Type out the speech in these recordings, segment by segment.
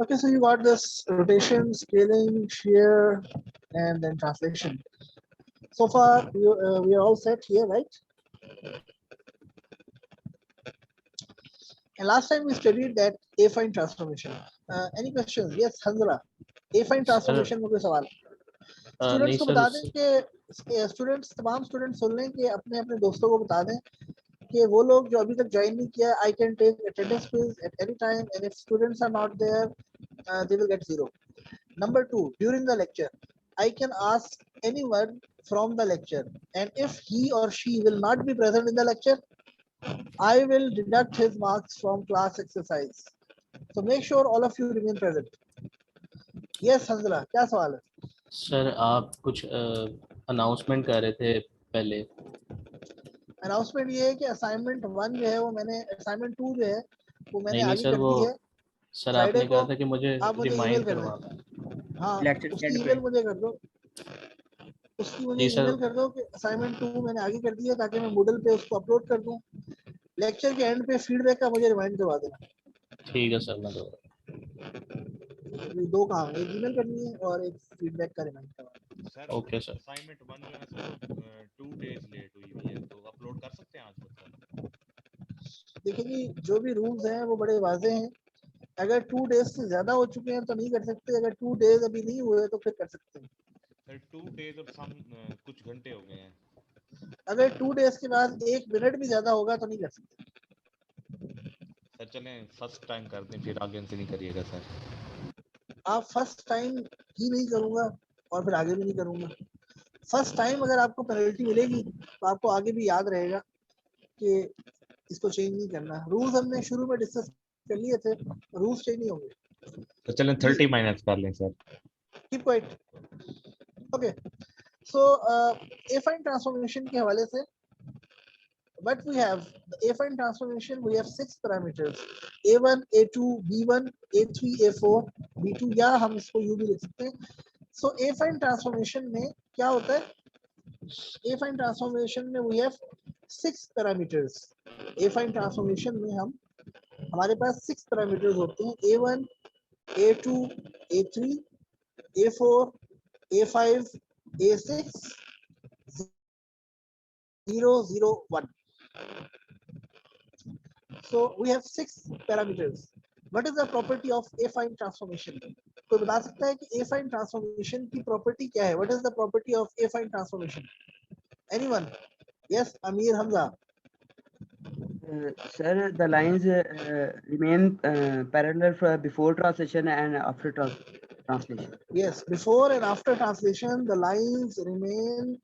Okay, so you got this rotation, scaling, shear, and then translation. So far, we are all set here, right? And last time we studied that affine transformation. Any questions? Yes, Hanzala. affine sir transformation में कोई सवाल? नहीं students को sir बता दें कि तमाम students सुन लें कि अपने अपने दोस्तों को बता दें कि वो लोग जो अभी तक ज्वाइन नहीं किया, I can take attendance quiz at any time, and if students are not there, they will get 0. Number 2, during the lecture, I can ask anyone from the lecture, and if he or she will not be present in the lecture, I will deduct his marks from class exercise. So make sure all of you remain present. Yes, Hanzala, क्या सवाल है? Sir आप कुछ announcement कर रहे थे पहले। Announcement ये है कि असाइनमेंट 1 जो है वो मैंने, असाइनमेंट 2 जो है वो मैंने नहीं आगे सर, कर वो दी है। सर फ्राइडे आपने को कहा था कि मुझे आप मुझे ईमेल रिमाइंड कर करवाना। दें। हाँ, लेक्चर उसकी चैट ईमेल पे मुझे कर दो, उसकी मुझे जी सर। ईमेल कर दो कि असाइनमेंट 2 मैंने आगे कर दिया ताकि मैं मूडल पे उसको अपलोड कर दूं। लेक्चर के एंड पे फीडबैक का मुझे रिमाइंड करवा देना। ठीक है सर, मैं दो। ये 2 काम है, एक ईमेल करनी है और एक फीडबैक का रिमाइंड करवाना। Sir okay sir. असाइनमेंट 1 जो है ना सर 2 डेज लेट हुई हुई है, तो अपलोड कर सकते हैं आज मतलब? देखिए कि जो भी रूल्स हैं वो बड़े वाजे हैं। अगर 2 डेज से ज्यादा हो चुके हैं तो नहीं कर सकते, अगर 2 डेज अभी नहीं हुए तो फिर कर सकते हैं। सर 2 डेज और सम कुछ घंटे हो गए हैं। अगर 2 डेज के बाद 1 मिनट भी ज्यादा होगा तो नहीं कर सकते। सर चलें फर्स्ट टाइम कर दें, फिर आगे से नहीं करिएगा सर। आप फर्स्ट टाइम ही नहीं करूंगा और फिर आगे भी नहीं करूंगा। फर्स्ट टाइम अगर आपको पेनल्टी मिलेगी तो आपको आगे भी याद रहेगा कि इसको चेंज नहीं करना। रूल्स हमने शुरू में डिस्कस कर लिए थे, रूल्स चेंज नहीं होंगे। तो चलें 30 माइनस कर लें सर। Keep quiet. ओके, सो affine transformation के हवाले से what we have, the affine transformation we have 6 parameters, a1 a2 b1 a3 a4 b2, या हम इसको u भी लिख सकते हैं। so affine transformation में क्या होता है? affine transformation में we have 6 parameters। affine transformation में हमारे पास 6 parameters होते हैं, a1 a2 a3 a4 a5 a6 0 0 1। so we have 6 parameters। what is the property of affine transformation? कोई बता सकता है कि affine transformation की property क्या है? what is the property of affine transformation? anyone? yes, Amir Hamza. Sir, the lines remain parallel for before translation and after translation. Yes, before and after translation the lines remain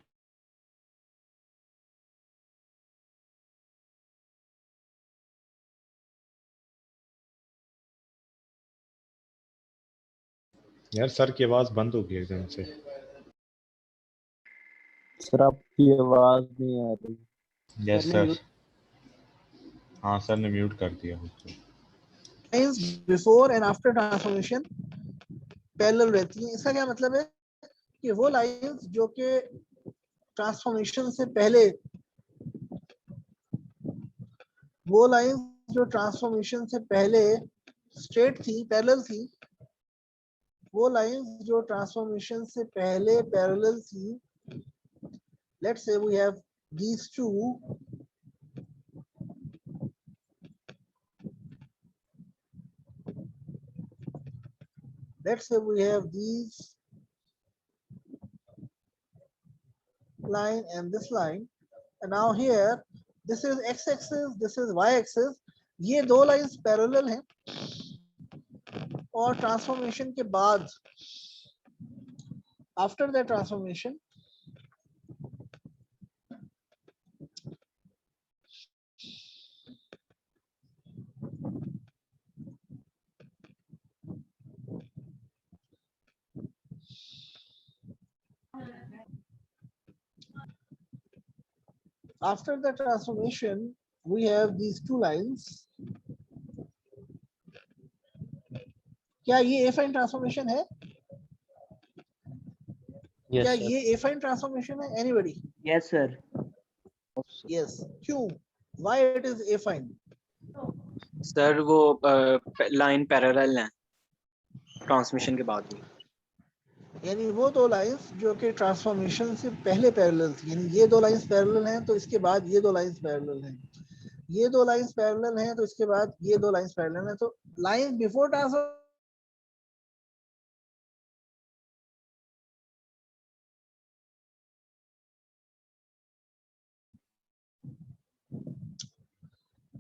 यार sir की आवाज बंद हो गई एकदम से। Sir आपकी आवाज नहीं आ रही। Yes sir. हाँ सर ने म्यूट कर दिया उसको। lines before and after transformation parallel रहती हैं। इसका क्या मतलब है कि वो लाइंस जो कि ट्रांसफॉर्मेशन से पहले, वो लाइंस जो ट्रांसफॉर्मेशन से पहले स्ट्रेट थी, पैरेलल थी, वो लाइंस जो ट्रांसफॉर्मेशन से पहले पैरेलल थी, let's say we have these two, let's say we have these line and this line, and now here this is x-axis, this is y-axis. ये दो lines parallel हैं और transformation के बाद after the transformation we have these two lines. क्या ये affine transformation है? Yes, क्या sir. ये affine transformation है? Anybody? Yes, sir. Yes. क्यों? Why it is affine? Sir वो लाइन पैरेलल है ट्रांसमिशन के बाद भी। यानी वो दो लाइंस जो कि ट्रांसफॉर्मेशन से पहले पैरेलल थी, यानी ये दो लाइंस पैरेलल हैं तो इसके बाद ये दो लाइंस पैरेलल हैं, ये दो लाइंस पैरेलल हैं तो इसके बाद ये दो लाइंस पैरेलल हैं, तो line before transformation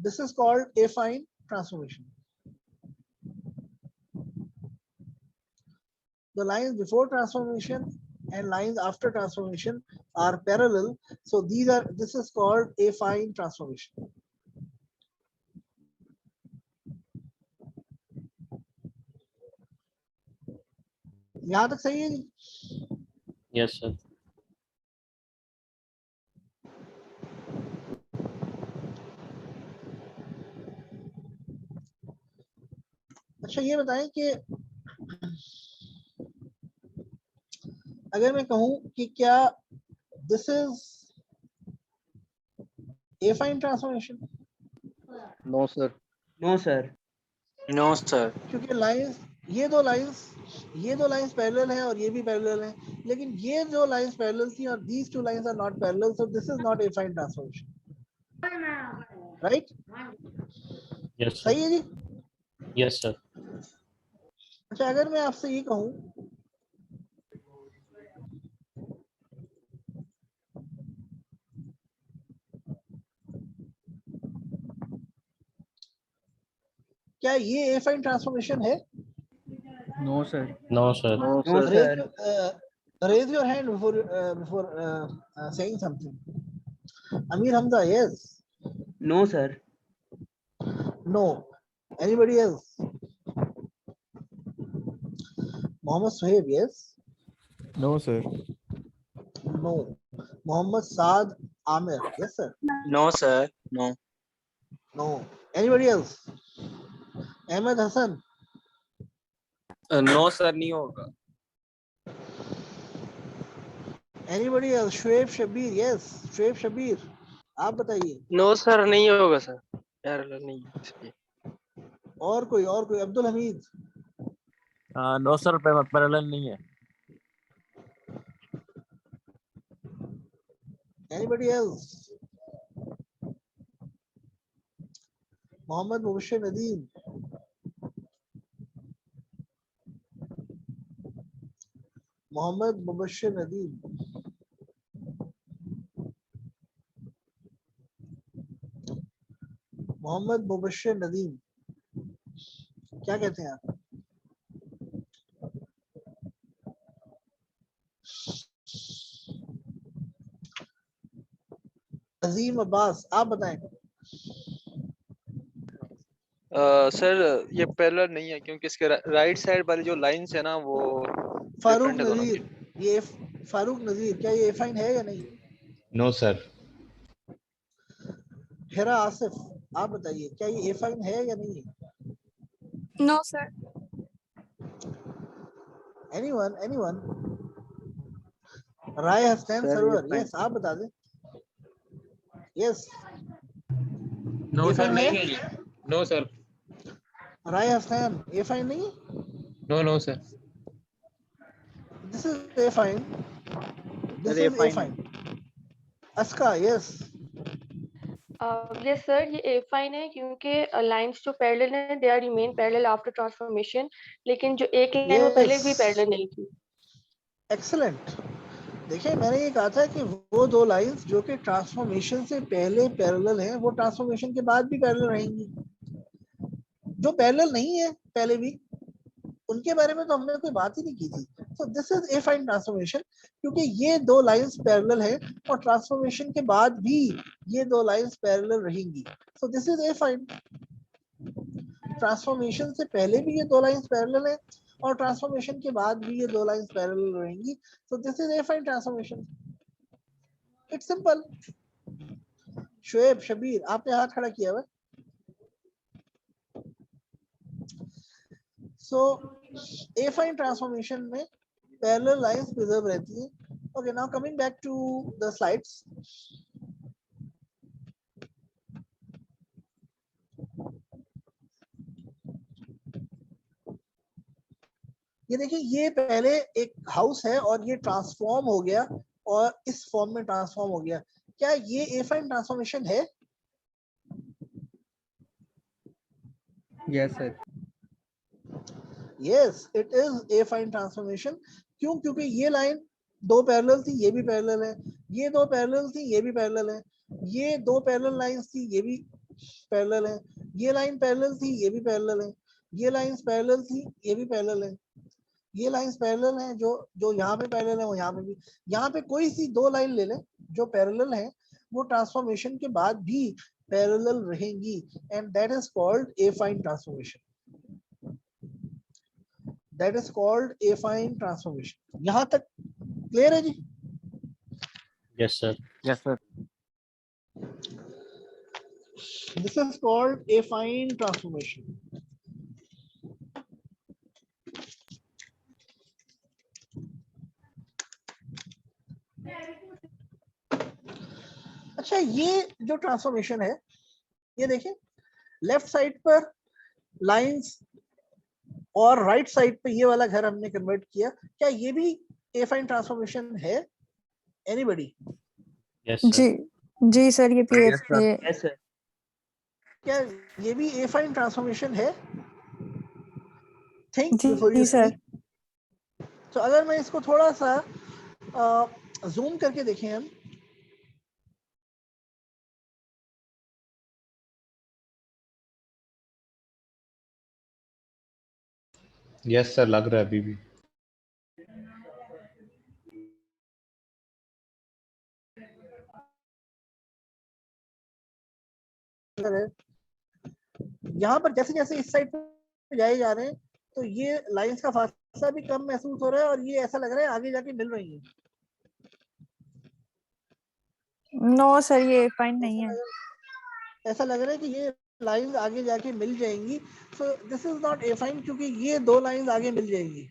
this is called affine transformation. The lines before transformation and lines after transformation are parallel, so this is called affine transformation. यहाँ तक सही है जी? Yes, sir. अच्छा ये बताएं कि अगर मैं कहूं कि क्या this is affine transformation? No, sir. No, sir. No sir. क्योंकि लाइंस ये दो लाइंस पैरेलल हैं और ये भी पैरेलल हैं, लेकिन ये जो लाइंस पैरेलल थी और these two lines are not parallel, so this is not affine transformation, right? Yes, sir. सही है जी? Yes, sir. अच्छा अगर मैं आपसे ये कहूं क्या ये affine transformation है? No, sir. No, sir. No, No, sir. sir. Raise your hand before saying something. Amir Hamza, yes. No, sir. No. Anybody else? Mohammed Suhaib, yes. No, sir. No. Mohammed Saad Amir, yes sir. No sir. No. No. Anybody else? Ahmed Hassan. No sir नहीं होगा। Anybody else? Shoaib Shabir, yes. Shoaib Shabir. आप बताइए. No sir नहीं होगा sir, parallel नहीं है इसलिए। और कोई Abdul Hamid. No, sir. Parallel नहीं है. Anybody else? Mohammed Mubashir Nadeem. Mohammed Mubashir Nadeem. Mohammad Mubashshir Nadeem, क्या कहते हैं आप? अजीम अब्बास, आप बताएं. सर ये पैरेलल नहीं है क्योंकि इसके राइट साइड वाली जो लाइंस है ना वो फारूक different है दोनों नजीर, ये फारूक नजीर, क्या ये एफाइन है या नहीं? No sir. हेरा आसिफ, आप बताइए क्या ये एफाइन है या नहीं? No, sir. Anyone? Rai Hasan Sir, Sarwar, affine. Yes आप बता दें. यस नो सर affine नहीं है? है ये। No sir. Rai Hasan affine नहीं है? No no sir. This is affine. This Sir, is affine. affine. Aska, yes. Yes sir, ये ए फाइन है क्योंकि लाइंस जो पैरेलल हैं they are remain parallel after transformation, लेकिन जो एक लाइन वो पहले भी पैरेलल नहीं थी। एक्सीलेंट। देखिए मैंने ये कहा था कि वो दो लाइंस जो कि ट्रांसफॉर्मेशन से पहले पैरेलल हैं वो ट्रांसफॉर्मेशन के बाद भी पैरेलल रहेंगी। जो पैरेलल नहीं है पहले भी, उनके बारे में तो हमने कोई बात ही नहीं की थी। सो दिस इज एफाइन ट्रांसफॉर्मेशन, क्योंकि ये दो लाइंस पैरेलल है और ट्रांसफॉर्मेशन के बाद भी ये दो लाइंस पैरेलल रहेंगी। So this is affine. Transformation से पहले भी ये दो लाइंस पैरेलल है और ट्रांसफॉर्मेशन के बाद भी ये दो लाइंस पैरेलल रहेंगी। So this is affine transformation. It's simple. Shoaib, Shabbir, आपने हाथ खड़ा किया हुआ। सो एफाइन ट्रांसफॉर्मेशन में पैरेलल लाइंस प्रिजर्व रहती हैं। Okay, now coming back to the slides. ये देखिए, ये पहले एक हाउस है और ये ट्रांसफॉर्म हो गया और इस फॉर्म में ट्रांसफॉर्म हो गया। क्या ये एफाइन ट्रांसफॉर्मेशन है? Yes, sir. Yes, it is affine transformation. क्यों? क्योंकि ये लाइन दो पैरेलल थी, ये भी पैरेलल है, ये दो पैरेलल थी, ये भी पैरेलल है, ये दो पैरेलल लाइंस थी, ये भी पैरेलल है, ये लाइन पैरेलल थी, ये भी पैरेलल है, ये लाइंस पैरेलल थी, ये भी पैरेलल है, ये लाइंस पैरेलल हैं, जो यहाँ पे पैरेलल है वो यहाँ पे भी। यहाँ पे कोई सी दो लाइन ले लें जो पैरेलल है, वो ट्रांसफॉर्मेशन के बाद भी पैरेलल रहेंगी, and that is called affine transformation. That is called affine transformation. यहाँ तक क्लियर है जी? Yes sir. Yes sir. This is called affine transformation. अच्छा, ये जो ट्रांसफॉर्मेशन है, ये देखिए लेफ्ट साइड पर लाइंस और राइट साइड पे ये वाला घर हमने कन्वर्ट किया। क्या ये भी एफाइन ट्रांसफॉर्मेशन है? एनीबॉडी? यस जी जी सर, ये पी Yes, sir. Yes, sir. क्या ये भी एफाइन ट्रांसफॉर्मेशन है? थिंक जी बिफोर यू सर। स्पीक। तो अगर मैं इसको थोड़ा सा जूम करके देखें हम, यस सर, लग रहा है अभी भी। यहाँ पर जैसे जैसे इस साइड पे जाए जा रहे हैं तो ये लाइंस का फासला भी कम महसूस हो रहा है और ये ऐसा लग रहा है आगे जाके मिल रही है। नो सर, ये फाइन नहीं है। ऐसा लग रहा है कि ये लाइंस आगे जाके मिल जाएंगी। सो दिस इज नॉट एफाइन, क्योंकि ये दो लाइंस आगे मिल जाएंगी।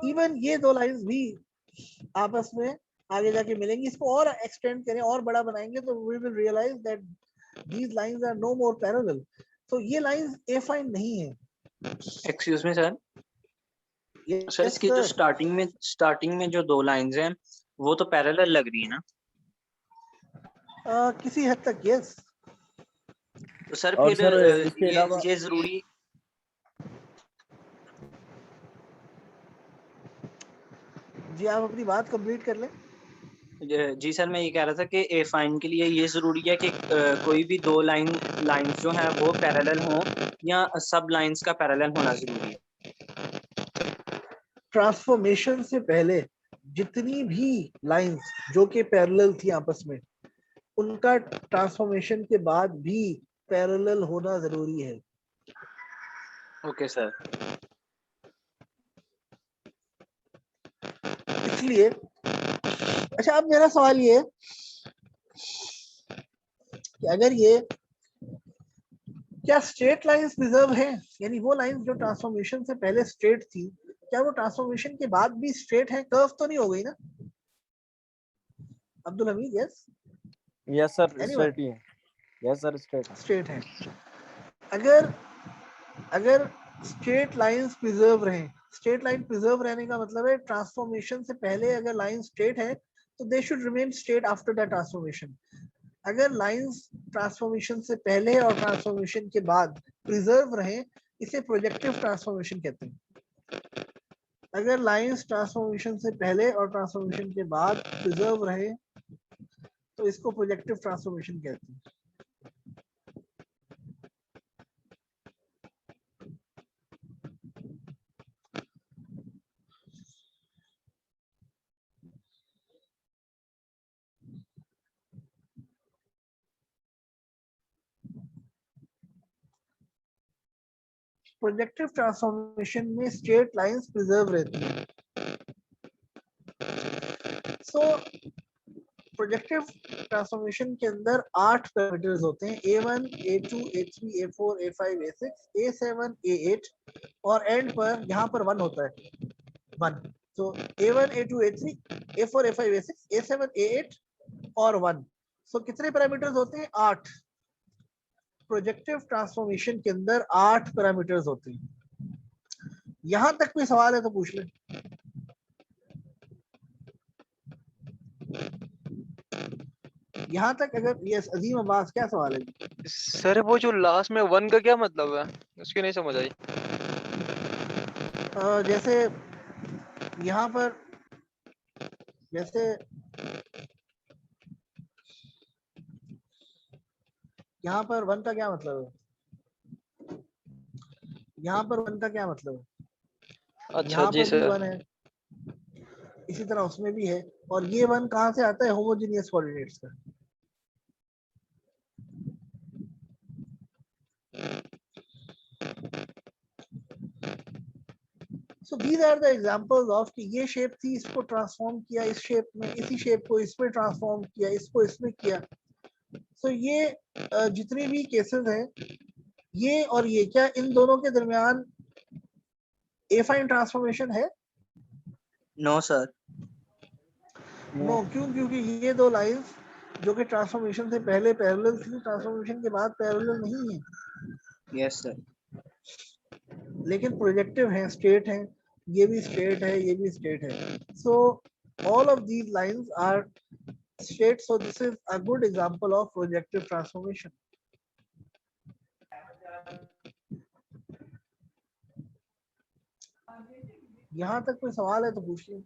इवन ये दो लाइंस भी आपस में आगे जाके मिलेंगी। इसको और एक्सटेंड करें और बड़ा बनाएंगे तो we will realize that these lines are no more parallel. तो ये लाइंस एफाइन नहीं है। Excuse me sir. Yes, sir इसकी जो sir. स्टार्टिंग में जो दो लाइंस हैं वो तो पैरेलल लग रही है ना? किसी हद तक यस। तो सर और फिर सर इसके अलावा ये जरूरी। जी, आप अपनी बात कंप्लीट कर लें। जी सर, मैं ये कह रहा था कि एफाइन के लिए ये जरूरी है कि कोई भी दो लाइंस जो हैं वो पैरेलल हों या सब लाइंस का पैरेलल होना जरूरी है? ट्रांसफॉर्मेशन से पहले जितनी भी लाइंस जो कि पैरेलल थी आपस में, उनका ट्रांसफॉर्मेशन के बाद भी पैरेलल होना जरूरी है। Okay sir. इसलिए अच्छा, अब मेरा सवाल ये है कि अगर ये क्या स्ट्रेट लाइंस प्रिजर्व हैं, यानी वो लाइंस जो ट्रांसफॉर्मेशन से पहले स्ट्रेट थी, क्या वो ट्रांसफॉर्मेशन के बाद भी स्ट्रेट है? कर्व तो नहीं हो गई ना? Abdul Hamid? Yes yes sir, Anyone? Straight ही है। Yes sir, straight. स्ट्रेट है। अगर स्ट्रेट लाइंस प्रिजर्व रहे, स्ट्रेट लाइन प्रिजर्व रहने का मतलब है ट्रांसफॉर्मेशन से पहले अगर लाइन स्ट्रेट है तो they should remain straight after the transformation. अगर लाइंस ट्रांसफॉर्मेशन से पहले और ट्रांसफॉर्मेशन के बाद प्रिजर्व रहे, इसे प्रोजेक्टिव ट्रांसफॉर्मेशन कहते हैं। अगर लाइंस ट्रांसफॉर्मेशन से पहले और ट्रांसफॉर्मेशन के बाद प्रिजर्व रहे तो इसको प्रोजेक्टिव ट्रांसफॉर्मेशन कहते हैं। प्रोजेक्टिव ट्रांसफॉर्मेशन में स्ट्रेट लाइंस प्रिजर्व रहती हैं। सो प्रोजेक्टिव ट्रांसफॉर्मेशन के अंदर 8 पैरामीटर्स होते हैं, A1, A2, A3, A4, A5, A6, A7, A8 और एंड पर यहाँ पर 1 होता है, 1। तो A1, A2, A3, A4, A5, A6, A7, A8 और 1। सो कितने पैरामीटर्स होते हैं? 8। प्रोजेक्टिव ट्रांसफॉर्मेशन के अंदर 8 पैरामीटर्स होते हैं। यहां तक कोई सवाल है तो पूछ ले। यहाँ तक अगर यस अजीम अब्बास, क्या सवाल है? सर वो जो लास्ट में 1 का क्या मतलब है, उसकी नहीं समझ आई। जैसे यहाँ पर जैसे यहाँ पर 1 का क्या मतलब है? यहाँ पर 1 का क्या मतलब है? अच्छा यहाँ जी पर भी सर। 1 है, इसी तरह उसमें भी है। और ये 1 कहाँ से आता है? होमोजेनियस कोऑर्डिनेट्स का। So these are the examples of कि ये शेप थी, इसको ट्रांसफॉर्म किया इस शेप में, इसी शेप को इसमें ट्रांसफॉर्म किया, इसको इसमें किया। So ये जितने भी केसेस हैं, ये और ये, क्या इन दोनों के दरमियान एफाइन ट्रांसफॉर्मेशन है? No sir. नो, क्यों? क्योंकि ये दो लाइंस जो कि ट्रांसफॉर्मेशन से पहले पैरेलल थी, ट्रांसफॉर्मेशन के बाद पैरेलल नहीं है। Yes sir. लेकिन प्रोजेक्टिव है, स्ट्रेट है, ये भी स्ट्रेट है, ये भी स्ट्रेट है। So all of these lines are straight, so this is a good example of projective transformation. यहाँ तक कोई सवाल है तो पूछिए।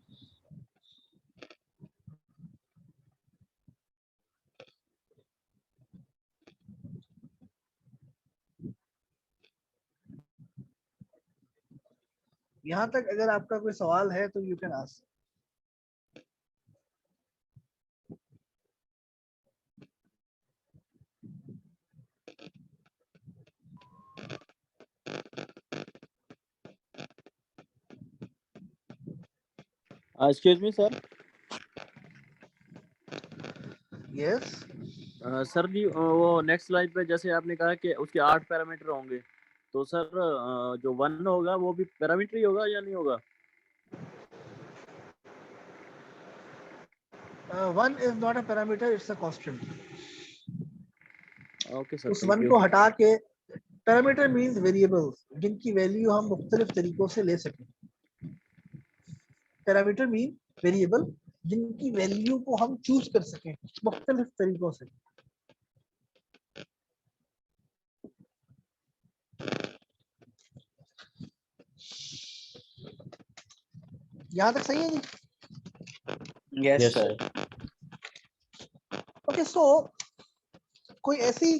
यहाँ तक अगर आपका कोई सवाल है तो you can ask. Excuse me sir. Yes sir जी वो नेक्स्ट स्लाइड पे जैसे आपने कहा कि उसके 8 पैरामीटर होंगे, तो सर जो 1 होगा वो भी पैरामीटर ही होगा या नहीं होगा? 1 is not a parameter, it's a constant. Okay sir, उस थैंक 1 यू। को हटा के, पैरामीटर मींस वेरिएबल्स जिनकी वैल्यू हम मुख्तलिफ तरीकों से ले सकें। पैरामीटर मीन वेरिएबल जिनकी वैल्यू को हम चूज कर सकें मुख्तलिफ तरीकों से। यहाँ तक सही है जी? Yes sir. ओके, सो कोई ऐसी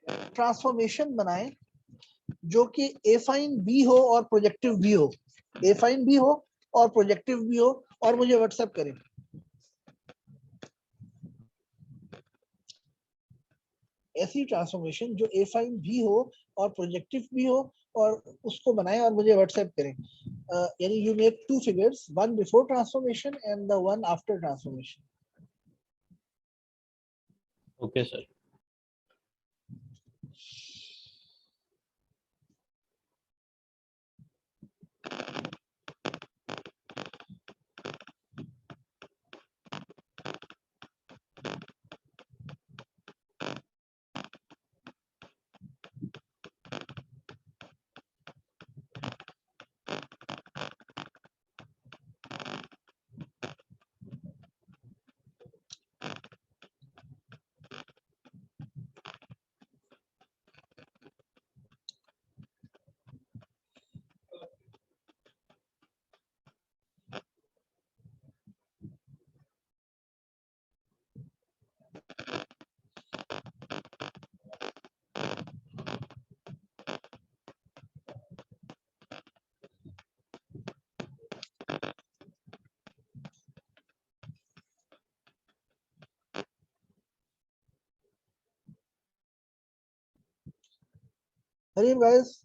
ट्रांसफॉर्मेशन बनाए जो कि एफाइन भी हो और प्रोजेक्टिव भी हो, एफाइन भी हो और प्रोजेक्टिव भी हो, और मुझे व्हाट्सएप करें। ऐसी ट्रांसफॉर्मेशन जो एफाइन भी हो और प्रोजेक्टिव भी हो, और उसको बनाएं और मुझे व्हाट्सएप करें। यानी you make 2 figures, one before transformation and the one after transformation. Okay sir. Hurry up, guys.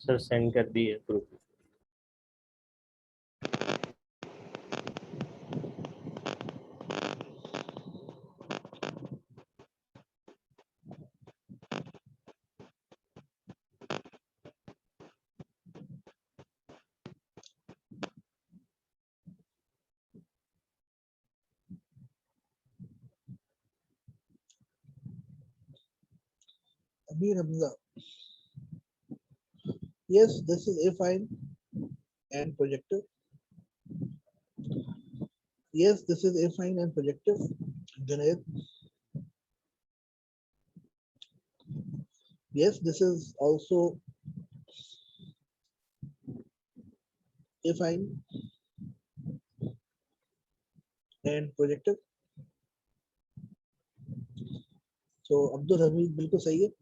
Sir send कर दिए group. Amir Hamza. Yes, this is affine and projective. Yes, this is affine and projective. Junaid. Yes, this is also affine and projective. So Abdul Hamid बिल्कुल सही है.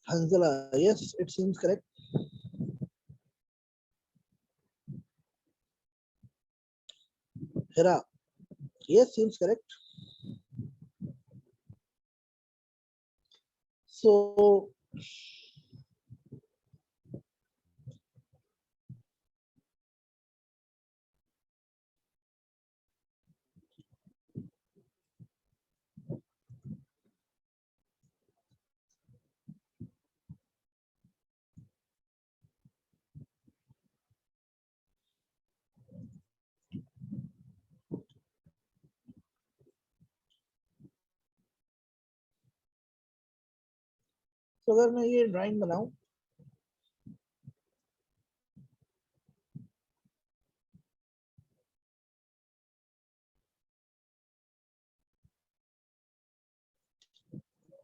Hanzala, yes, it seems correct. Hira, yes, seems correct. So अगर मैं ये drawing बनाऊं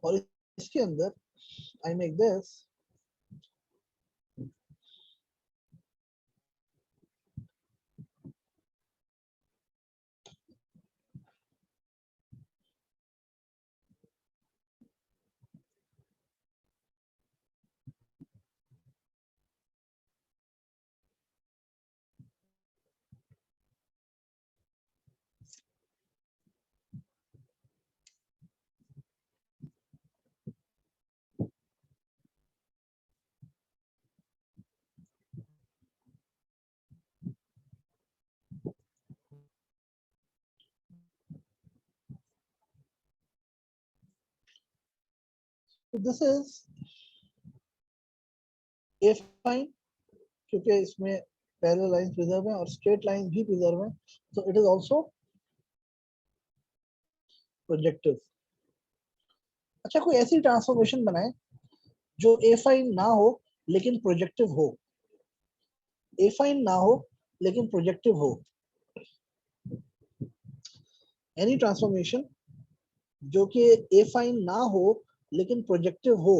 और इसके अंदर I make this, so this is affine क्योंकि इसमें parallel lines preserve हैं और straight lines भी preserve हैं, so it is also projective. अच्छा कोई ऐसी ट्रांसफॉर्मेशन बनाए जो affine ना हो लेकिन projective हो, affine ना हो लेकिन projective हो. Any transformation जो कि affine ना हो लेकिन projective हो.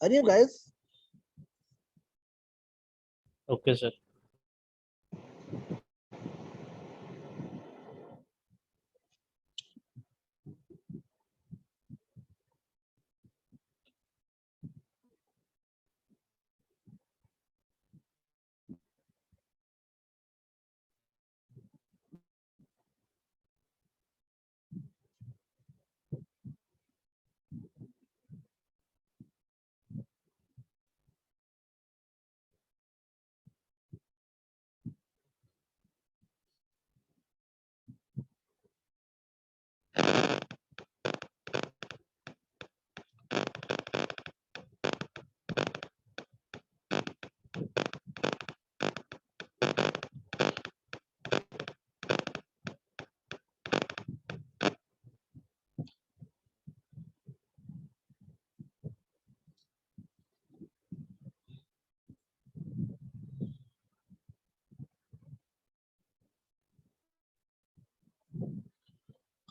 Are you guys? Okay, sir.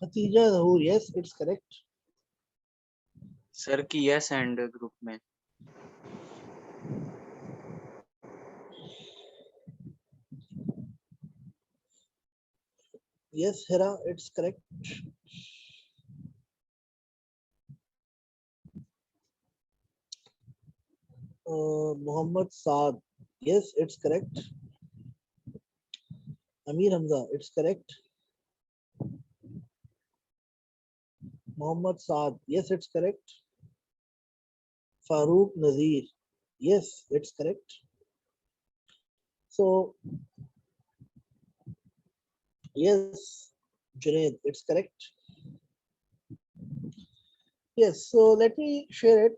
Khatija Zahoor, yes, it's correct. Sir किया सेंड ग्रुप में. Yes, Hera, it's correct. Muhammad Saad, yes, it's correct. Amir Hamza, it's correct. Muhammad Saad, yes, it's correct. Farooq Nazir, yes, it's correct. So, yes, Junaid, it's correct. Yes, so let me share it.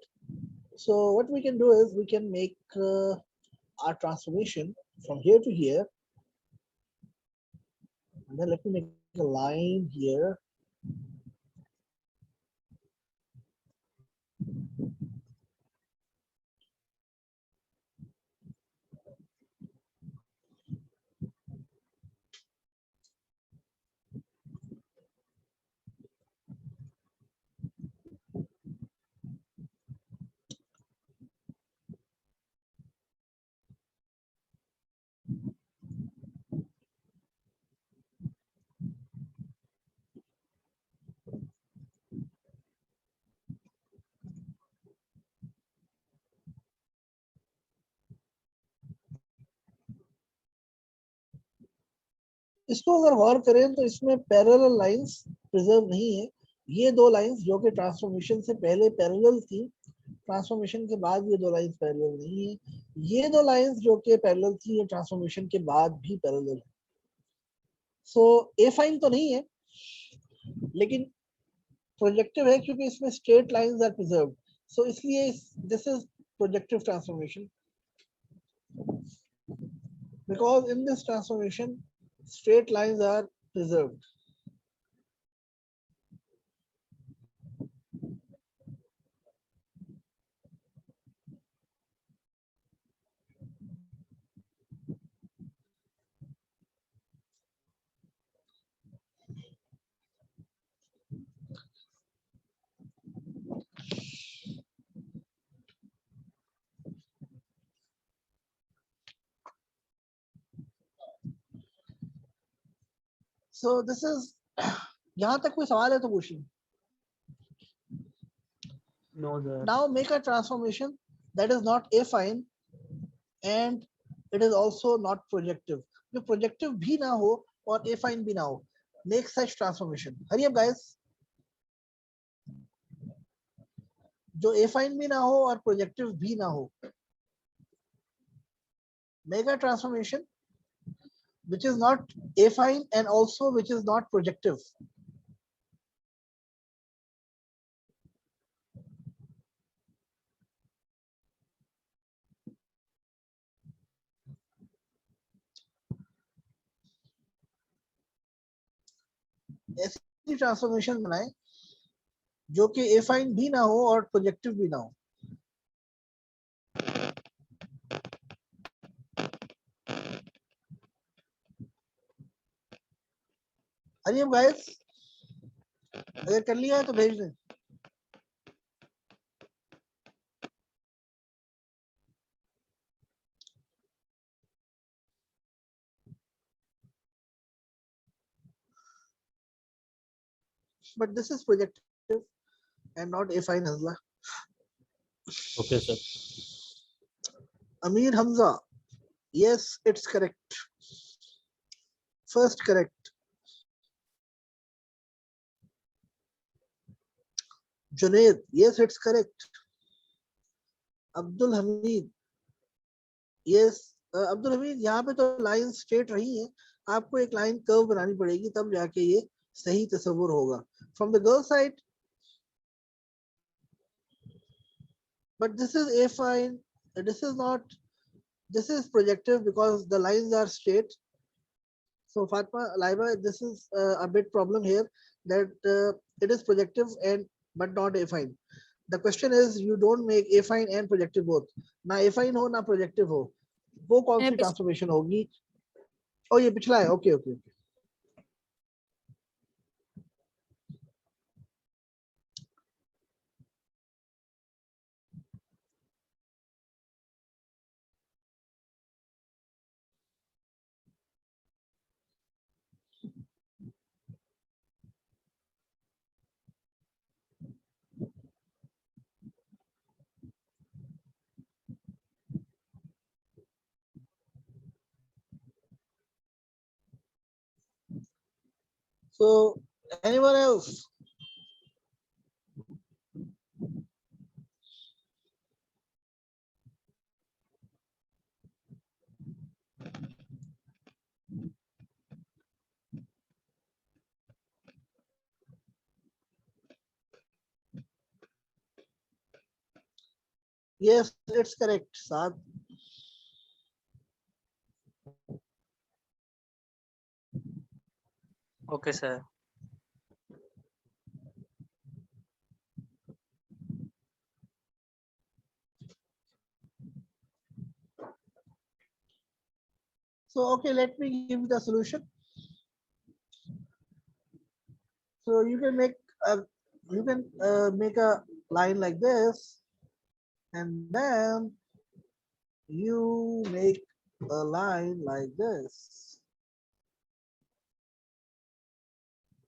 So what we can do is we can make our transformation from here to here. And then let me make a line here. इसको अगर गौर करें तो इसमें parallel lines preserve नहीं है. ये दो lines जो कि ट्रांसफॉर्मेशन से पहले पैरेलल थी, ट्रांसफॉर्मेशन के बाद ये दो लाइंस पैरेलल नहीं है. ये दो लाइंस जो कि पैरेलल थी, ये ट्रांसफॉर्मेशन के बाद भी पैरेलल है. सो ए फाइन तो नहीं है, लेकिन प्रोजेक्टिव है क्योंकि इसमें स्ट्रेट लाइंस आर प्रिजर्व्ड. सो इसलिए this is projective transformation, because in this transformation straight lines are preserved. So this is यहाँ तक कोई सवाल है तो पूछिए. No, sir. Now make a transformation that is not affine and it is also not projective. जो projective भी ना हो और affine भी ना हो. Make such transformation. Hurry up guys. जो affine भी ना हो और projective भी ना हो. Make a transformation which is not affine and also which is not projective. ऐसी ट्रांसफॉर्मेशन बनाएं जो कि एफाइन भी ना हो और प्रोजेक्टिव भी ना हो. अरे गाइस, अगर कर लिया है तो भेज दें. but this is projective and not affine, Hazla. Okay, sir. Amir Hamza, yes, it's correct. First correct. Junaid, yes, it's correct. Abdul Hamid, yes. Abdul Hamid, यहाँ पे तो लाइन स्ट्रेट रही है, आपको एक लाइन कर्व बनानी पड़ेगी, तब जाके ये सही तस्वुर होगा. From the girl side, but this is affine. This is not. This is projective because the lines are straight. So Fatma, Laiba, this is a bit problem here, that it is projective and but not affine. The question is, you don't make affine and projective both. ना affine हो ना projective हो. वो कौन सी transformation होगी? ओ ये पिछला है. Okay okay okay. So anyone else? Yes, it's correct, Saad. Okay, sir. So okay, let me give you the solution. So you can make a line like this, and then you make a line like this.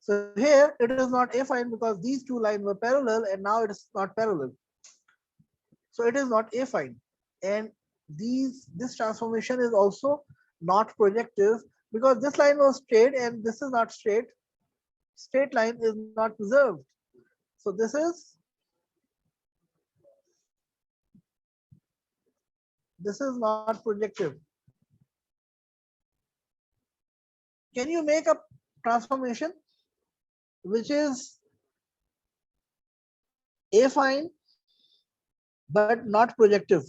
So here it is not affine because these two lines were parallel, and now it is not parallel. So it is not affine, and this transformation is also not projective because this line was straight and this is not straight. Straight line is not preserved. So this is not projective. Can you make a transformation which is affine but not projective?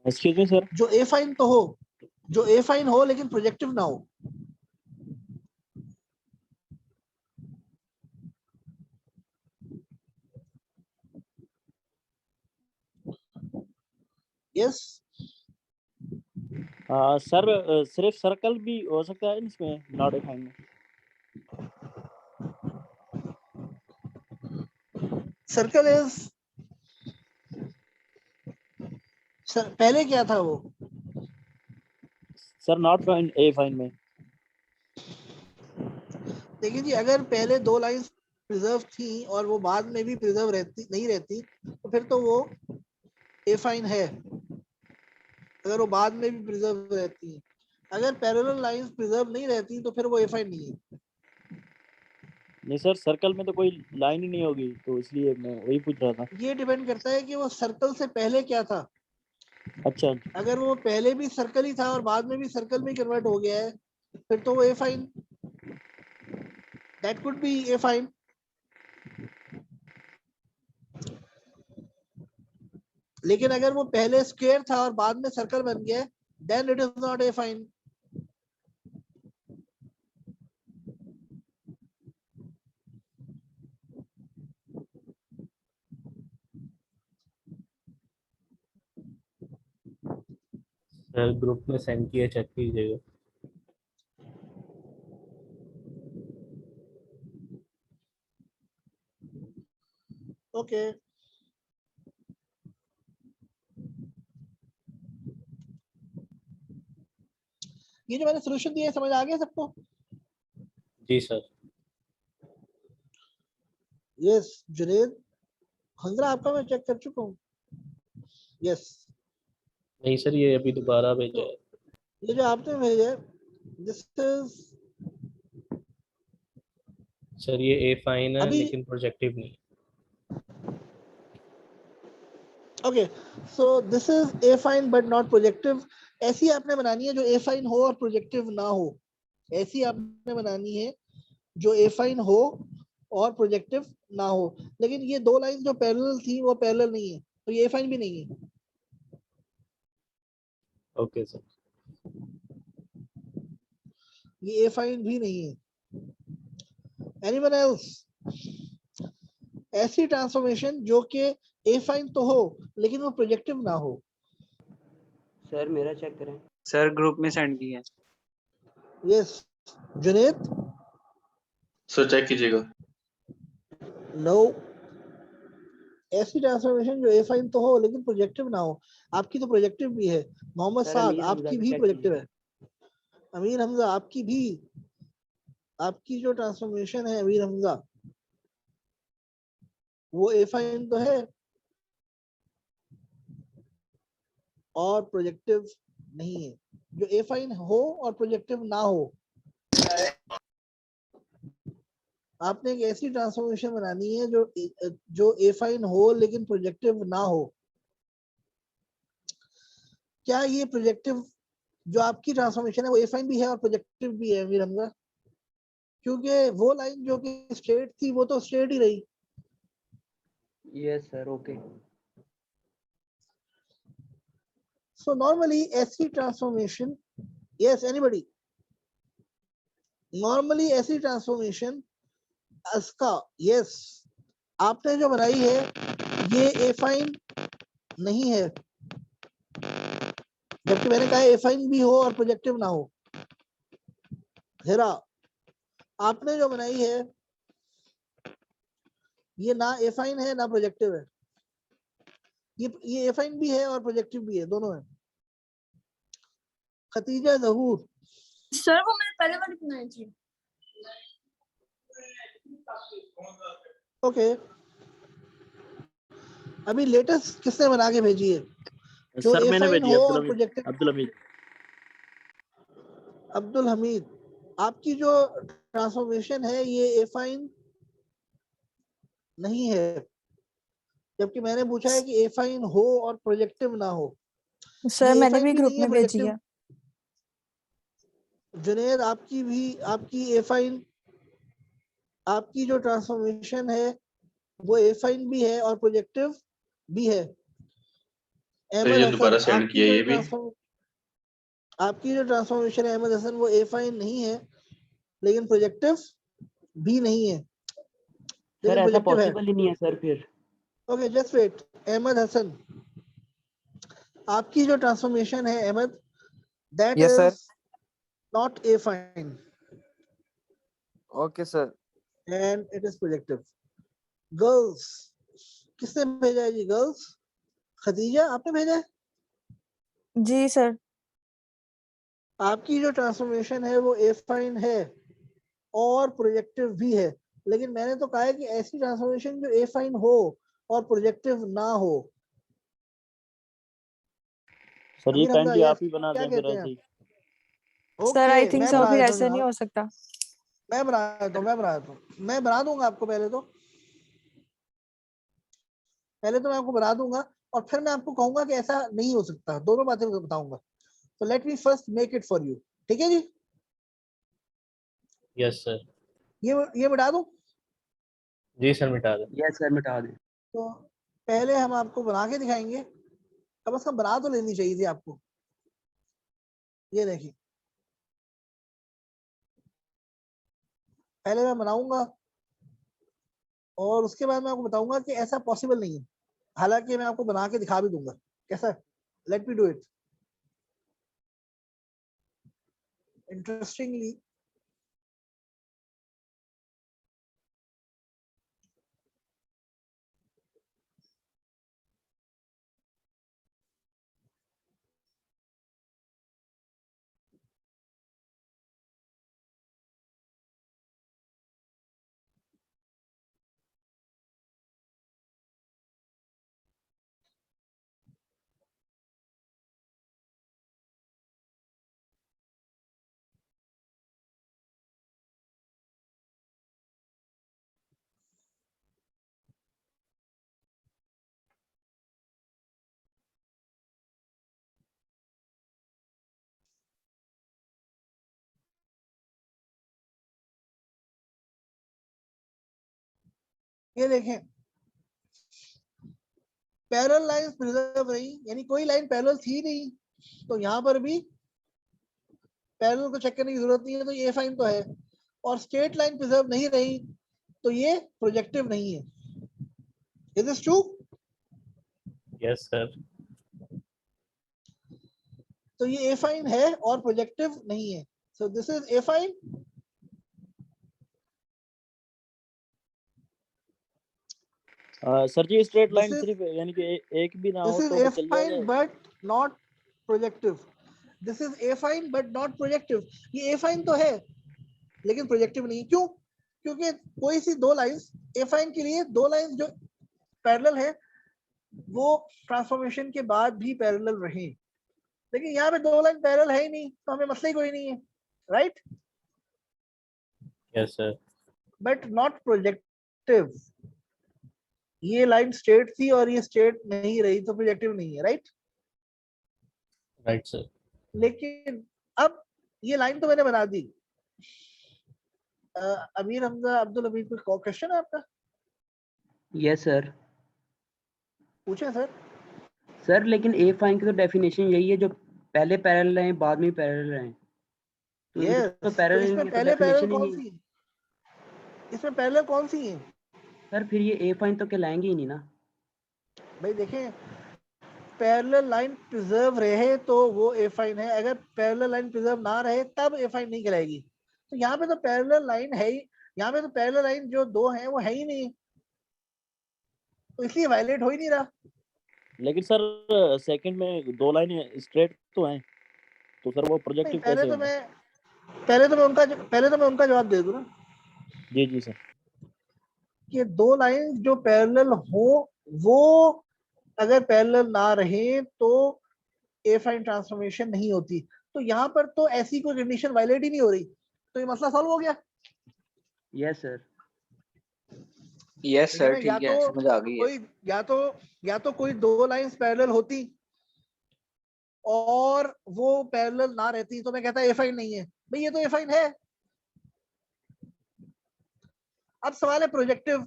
Excuse me, sir. जो affine तो हो, जो affine हो लेकिन projective ना हो. Yes. Sir सिर्फ circle भी हो सकता है इसमें, नॉट एफाइन में. Circle is सर पहले क्या था वो? सर नॉट फाइन एफाइन में. देखिए जी, अगर पहले दो लाइंस प्रिजर्व थी और वो बाद में भी प्रिजर्व नहीं रहती, तो फिर तो वो एफाइन है. अगर वो बाद में भी प्रिजर्व रहती है, अगर पैरेलल लाइंस प्रिजर्व नहीं रहती तो फिर वो एफाइन नहीं है. नहीं सर, सर्कल में तो कोई लाइन ही नहीं होगी, तो इसलिए मैं वही पूछ रहा था. ये डिपेंड करता है कि वो सर्कल से पहले क्या था. अच्छा. अगर वो पहले भी सर्कल ही था और बाद में भी सर्कल में कन्वर्ट हो गया है, फिर तो वो affine, that could be affine. लेकिन अगर वो पहले स्क्वायर था और बाद में सर्कल बन गया, then it is not affine. Sir group में सेंड किया, चेक कीजिएगा. ओके. ये जो मैंने सोल्यूशन दिया है समझ आ गया सबको? जी सर. यस जुनेद, हमजा आपका मैं चेक कर चुका हूँ। यस, नहीं सर, ये अभी दोबारा भेजा है। ये जो आपने भेजा है, दिस इज सर ये ए फाइन है अभी लेकिन प्रोजेक्टिव नहीं। Okay, so this is a fine but not projective. ऐसी आपने बनानी है जो ए फाइन हो और प्रोजेक्टिव ना हो। ऐसी आपने बनानी है जो ए फाइन हो और प्रोजेक्टिव ना हो। लेकिन ये दो लाइन जो पैरेलल थी वो पैरेलल नहीं है, तो ये ए फाइन भी नहीं है। Okay sir. ये ए फाइन भी नहीं है। Anyone else? ऐसी ट्रांसफॉर्मेशन जो कि ए फाइन तो हो लेकिन वो प्रोजेक्टिव ना हो। सर मेरा चेक करें। सर ग्रुप में सेंड किया है। यस जुनेद, सर चेक कीजिएगा। नो, ऐसी ट्रांसफॉर्मेशन जो ए फाइन तो हो लेकिन प्रोजेक्टिव ना हो। आपकी तो प्रोजेक्टिव भी है। मोहम्मद सर साद अमीर हमजा आपकी का भी चेक प्रोजेक्टिव कीजिए। है। अमीर हमजा आपकी भी, आपकी जो ट्रांसफॉर्मेशन है अमीर हमजा, वो ए फाइन तो है और प्रोजेक्टिव नहीं है। जो ए फाइन हो और प्रोजेक्टिव ना हो, आपने एक ऐसी ट्रांसफॉर्मेशन बनानी है जो ए फाइन हो लेकिन प्रोजेक्टिव ना हो। क्या ये प्रोजेक्टिव जो आपकी ट्रांसफॉर्मेशन है वो ए फाइन भी है और प्रोजेक्टिव भी है अमीर हमजा? क्योंकि वो लाइन जो कि स्ट्रेट थी वो तो स्ट्रेट ही रही। Yes sir, okay. So normally ऐसी ट्रांसफॉर्मेशन, यस एनीबॉडी, नॉर्मली ऐसी ट्रांसफॉर्मेशन इसका, यस, आपने जो बनाई है ये ए फाइन नहीं है, जबकि मैंने कहा ए फाइन भी हो और प्रोजेक्टिव ना हो। हेरा, आपने जो बनाई है ये ना ए फाइन है ना प्रोजेक्टिव है। ये ए फाइन भी है और प्रोजेक्टिव भी है, दोनों है। खतीजा जहूर, सर वो मैंने पहले वाली बनाई थी। ओके, अभी लेटेस्ट किसने बना के भेजी है जो सर ए मैंने फाइन भेजी हो अब्दुल और हमीद। प्रोजेक्टिव? अब्दुल हमीद। अब्दुल हमीद, आपकी जो ट्रांसफॉर्मेशन है ये ए फाइन नहीं है, जबकि मैंने पूछा है कि ए फाइन हो और प्रोजेक्टिव ना हो। सर ये ए मैंने फाइन भी भी ग्रुप नहीं है, में भेजी प्रोजेक्टिव। है। जुनेद आपकी भी, आपकी ए फाइन, आपकी जो ट्रांसफॉर्मेशन है वो ए फाइन भी है और प्रोजेक्टिव भी है। अहमद ये हसन, दोबारा सेंड किया ये भी। आपकी जो ट्रांसफॉर्मेशन है अहमद हसन वो ए फाइन नहीं है लेकिन प्रोजेक्टिव भी नहीं है, सर लेकिन ऐसा प्रोजेक्टिव है। पॉसिबल ही नहीं है सर फिर। Okay just wait, Ahmed Hassan, आपकी जो ट्रांसफॉर्मेशन है Ahmed, that Yes, sir. Is not affine Okay, sir. And it is projective. Girls, किसने भेजा है जी? गर्ल्स, खदीजा आपने भेजा है? जी सर। आपकी जो ट्रांसफॉर्मेशन है वो ए फाइन है और प्रोजेक्टिव भी है, लेकिन मैंने तो कहा है कि ऐसी ट्रांसफॉर्मेशन जो ए फाइन हो और प्रोजेक्टिव ना हो। सर ये अमीर हमजा, काइंडली यस, आप ही बना क्या दें फिर कहते हैं ऐसे ही। आप? सर आई ओके, थिंक मैं सो बना फिर देता हूँ ऐसा नहीं जनाब, हो सकता। मैं बना देता हूँ, मैं बना दूंगा आपको। पहले तो मैं आपको बना दूंगा और फिर मैं आपको कहूंगा कि ऐसा नहीं हो सकता। दोनों बातें बताऊंगा। तो let me first make it for you, ठीक है जी? Yes sir. ये मिटा दूं? जी सर मिटा दें। यस सर मिटा दें। तो पहले हम आपको बना के दिखाएंगे, कम से कम बना तो लेनी चाहिए थी आपको। ये देखिए, पहले मैं बनाऊंगा और उसके बाद मैं आपको बताऊंगा कि ऐसा पॉसिबल नहीं है। हालांकि मैं आपको बना के दिखा भी दूंगा। कैसा? Let me do it. Interestingly ये देखें पैरेलल लाइंस प्रिजर्व रही, यानी कोई लाइन पैरेलल थी नहीं, तो यहाँ पर भी पैरेलल को चेक करने की जरूरत नहीं है, तो ये फाइन तो है। और स्ट्रेट लाइन प्रिजर्व नहीं रही तो ये प्रोजेक्टिव नहीं है। Is this true? Yes sir. तो ये ए फाइन है और प्रोजेक्टिव नहीं है, so this is affine. Sir जी स्ट्रेट लाइन This is- सिर्फ यानी कि एक भी ना This हो is तो a भी चल fine जाएगा? but not projective. This is a fine but not projective. ये a fine तो है लेकिन प्रोजेक्टिव नहीं। क्यों? क्योंकि कोई सी दो लाइंस a fine के लिए, दो लाइंस जो पैरेलल है वो ट्रांसफॉर्मेशन के बाद भी पैरेलल रहे, लेकिन यहाँ पे दो लाइन पैरेलल है ही नहीं, तो हमें मसला ही कोई नहीं है, right? Yes sir. But not projective. ये लाइन स्ट्रेट थी और ये स्ट्रेट नहीं रही तो प्रोजेक्टिव नहीं है, राइट? Right sir. लेकिन अब ये लाइन तो मैंने बना दी। अमीर हमजा अब्दुल हमीद, कोई क्वेश्चन है आपका? Yes sir. पूछे सर। सर लेकिन ए फाइन की तो डेफिनेशन यही है, जो पहले पैरेलल रहे बाद में पैरेलल रहे, तो इनकी यस, तो तो पैरेलल इसमें की तो पहले पैरेलल डेफिनेशन ही कौन नहीं है। सी है? इसमें पैरेलल कौन सी है? सर फिर ये ए फाइन तो कहलाएंगे ही नहीं ना। भाई देखें, पैरेलल लाइन प्रिजर्व रहे तो वो ए फाइन है, अगर पैरेलल लाइन प्रिजर्व ना रहे तब ए फाइन नहीं कहलाएगी। तो यहाँ पे तो पैरेलल लाइन है ही, यहाँ पे तो पैरेलल लाइन जो दो हैं वो है ही नहीं, तो इसलिए वायलेट हो ही नहीं रहा। लेकिन सर सेकंड में दो लाइन स्ट्रेट तो हैं, तो सर वो नहीं, प्रोजेक्टिव पहले कैसे तो होगा? मैं उनका जवाब दे दूं ना जी जी सर। कि दो लाइन जो पैरेलल हो वो अगर पैरेलल ना रहे तो ए फाइन ट्रांसफॉर्मेशन नहीं होती। तो यहाँ पर तो ऐसी कोई कंडीशन वायलेट ही नहीं हो रही, तो ये मसला सॉल्व हो गया। Yes sir. यस सर, लेकिन ठीक है, समझ आ गई है। कोई या तो कोई दो लाइंस पैरेलल होती और वो पैरेलल ना रहती तो मैं कहता ए फाइन नहीं है। भाई ये तो ए फाइन है। अब सवाल है प्रोजेक्टिव।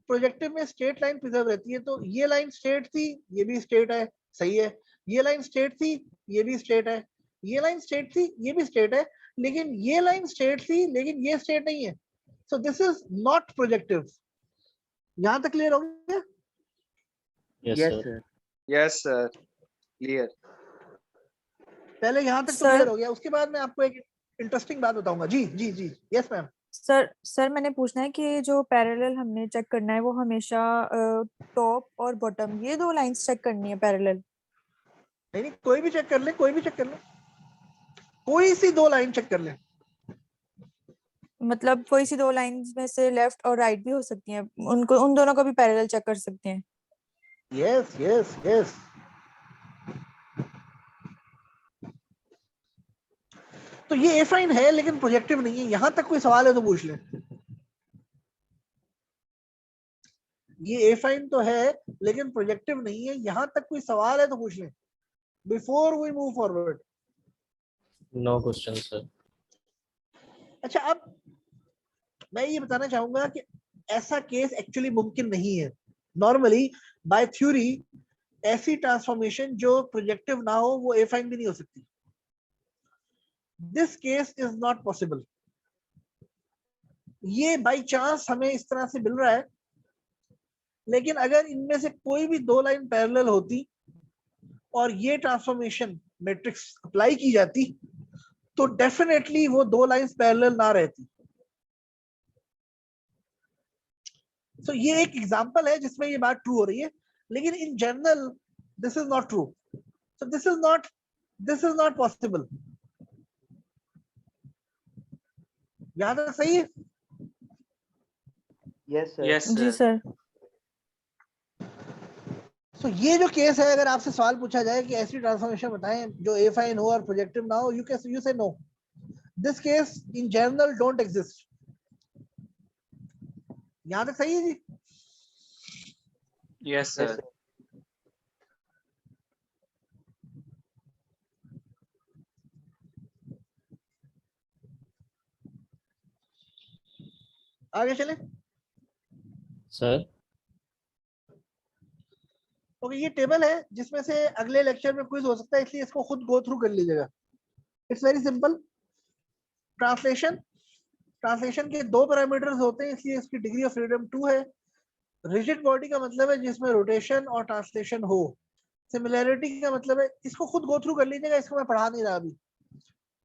प्रोजेक्टिव में स्ट्रेट लाइन प्रिजर्व रहती है, तो ये लाइन स्ट्रेट थी, ये भी स्ट्रेट है, सही है। ये लाइन स्ट्रेट थी, ये भी स्ट्रेट है। ये लाइन स्ट्रेट थी, ये भी स्ट्रेट है, लेकिन ये लाइन स्ट्रेट थी लेकिन ये स्ट्रेट नहीं है, so this is not projective. यहां तक क्लियर हो गया? Yes sir. Yes sir, clear. पहले यहाँ तक तो सर क्लियर हो गया, उसके बाद मैं आपको एक इंटरेस्टिंग बात बताऊंगा। जी जी जी, यस मैम। सर मैंने पूछना है कि जो पैरेलल हमने चेक करना है वो हमेशा टॉप और बॉटम ये दो लाइंस चेक करनी है पैरेलल? नहीं, कोई भी चेक कर ले, कोई भी चेक कर ले, कोई सी दो लाइन चेक कर ले। मतलब कोई सी दो लाइंस में से लेफ्ट और राइट भी हो सकती हैं, उनको उन दोनों को भी पैरेलल चेक कर सकते हैं? Yes yes yes. तो ये ए फाइन है लेकिन प्रोजेक्टिव नहीं है। यहां तक कोई सवाल है तो पूछ ले। ये ए फाइन तो है लेकिन प्रोजेक्टिव नहीं है, यहां तक कोई सवाल है तो पूछ ले before we move forward. No question sir. अच्छा, अब मैं ये बताना चाहूंगा कि ऐसा केस एक्चुअली मुमकिन नहीं है। नॉर्मली बाय थ्योरी ऐसी ट्रांसफॉर्मेशन जो प्रोजेक्टिव ना हो वो ए फाइन भी नहीं हो सकती। This case is not possible. ये बाय चांस हमें इस तरह से मिल रहा है, लेकिन अगर इनमें से कोई भी दो लाइन पैरेलल होती और ये ट्रांसफॉर्मेशन मैट्रिक्स अप्लाई की जाती तो डेफिनेटली वो दो लाइंस पैरेलल ना रहती। So, ये एक एग्जांपल है जिसमें ये बात ट्रू हो रही है, लेकिन in general this is not true. So this is not possible. यहां तक सही है? Yes sir. यस जी सर। सर। सो ये जो केस है, अगर आपसे सवाल पूछा जाए कि ऐसी ट्रांसफॉर्मेशन बताएं जो ए फाइन हो और प्रोजेक्टिव ना हो, you say no. This case in general don't exist. यहां तक सही है जी? Yes sir. आगे चले। सर ओके, ये टेबल है जिसमें से अगले लेक्चर में क्विज हो सकता है, इसलिए इसको खुद गो थ्रू कर लीजिएगा। It's very simple. ट्रांसलेशन के 2 पैरामीटर्स होते हैं, इसलिए इसकी डिग्री ऑफ फ्रीडम 2 है। रिजिड बॉडी का मतलब है जिसमें रोटेशन और ट्रांसलेशन हो। सिमिलैरिटी का मतलब है, इसको खुद गो थ्रू कर लीजिएगा, इसको मैं पढ़ा नहीं रहा अभी।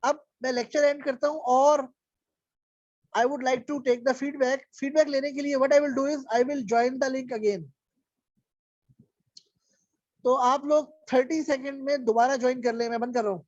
अब मैं लेक्चर एंड करता हूं और I would like to take the feedback. Feedback लेने के लिए what I will do is I will join the link again. तो आप लोग 30 सेकंड में दोबारा ज्वाइन कर ले, मैं बंद कर रहा हूँ।